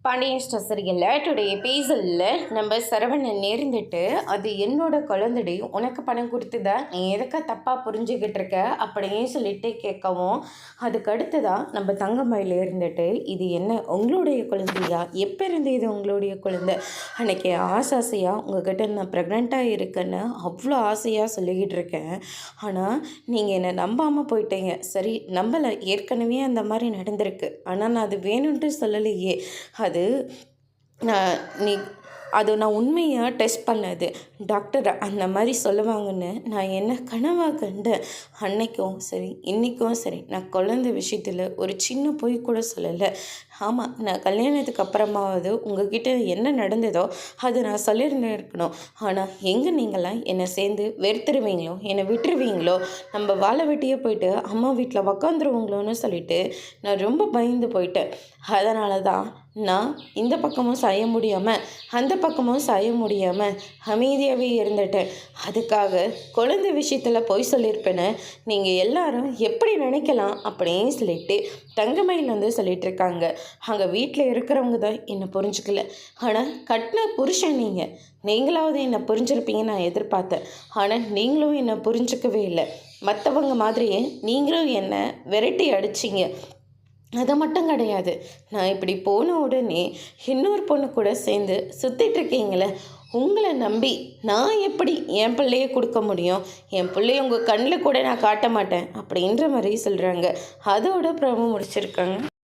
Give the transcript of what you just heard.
Pandian store சீரியலில் today எபிசோடில் நம்ம சரவணன் நேர்ந்துட்டு அது என்னோட குழந்தைடி உனக்கு பணம் கொடுத்துதான் நீ எதுக்க தப்பாக புரிஞ்சுக்கிட்டு இருக்க அப்படின்னு சொல்லிட்டு கேட்கவும் அதுக்கு அடுத்துதான் நம்ம தங்கமயில் இருந்துட்டு இது என்ன உங்களுடைய குழந்தையா எப்போ இருந்து இது உங்களுடைய குழந்தை அன்னைக்கு ஆசையாக உங்ககிட்ட நான் ப்ரெக்னெண்ட்டாக இருக்கேன்னு அவ்வளோ ஆசையாக சொல்லிக்கிட்டு இருக்கேன். ஆனால் நீங்கள் என்னை நம்பாமல் போயிட்டீங்க. சரி நம்பலை, ஏற்கனவே அந்த மாதிரி நடந்திருக்கு. ஆனால் நான் அது வேணும்ன்ட்டு சொல்லலையே. அது நீ நான் உண்மையாக டெஸ்ட் பண்ணது டாக்டர் அந்த மாதிரி சொல்லுவாங்கன்னு நான் என்ன கனவாக கண்டேன். அன்னைக்கும் சரி இன்றைக்கும் சரி நான் குழந்தை விஷயத்தில் ஒரு சின்ன பொய் கூட சொல்லலை. ஆமாம், நான் கல்யாணத்துக்கு அப்புறமாவது உங்ககிட்ட என்ன நடந்ததோ அதை நான் சொல்லியிருந்தே இருக்கணும். ஆனால் எங்கே நீங்களாம் என்னை சேர்ந்து வெறுத்துருவீங்களோ, என்னை விட்டுருவீங்களோ, நம்ம வாழை வெட்டியே போயிட்டு அம்மா வீட்டில் உக்காந்துருவீங்களோன்னு சொல்லிட்டு நான் ரொம்ப பயந்து போயிட்டேன். அதனால தான் நான் இந்த பக்கமும் சாய முடியாமல் அந்த பக்கமும் சாய முடியாமல் அமைதியாகவே இருந்துட்டேன். அதுக்காக குழந்தை விஷயத்தில் பொய் சொல்லியிருப்பேன்னு நீங்கள் எல்லாரும் எப்படி நினைக்கலாம் அப்படின்னு சொல்லிட்டு தங்கமயில் வந்து சொல்லிட்டு இருக்காங்க. அங்கே வீட்டில் இருக்கிறவங்க தான் என்னை புரிஞ்சுக்கல. ஆனால் கட்டின புருஷன் நீங்களாவது என்னை புரிஞ்சிருப்பீங்கன்னு நான் எதிர்பார்த்தேன். ஆனால் நீங்களும் என்னை புரிஞ்சிக்கவே இல்லை. மற்றவங்க மாதிரியே நீங்களும் என்னை விரட்டி அடிச்சிங்க. அது மட்டும் கிடையாது, நான் இப்படி போன உடனே இன்னொரு பொண்ணு கூட சேர்ந்து சுற்றிட்டுருக்கீங்களே, உங்களை நம்பி நான் எப்படி என் பிள்ளைய கொடுக்க முடியும்? என் பிள்ளைய உங்கள் கண்ணில் கூட நான் காட்ட மாட்டேன் அப்படின்ற மாதிரி சொல்கிறாங்க. அதோட ப்ரோமோ முடிச்சிருக்காங்க.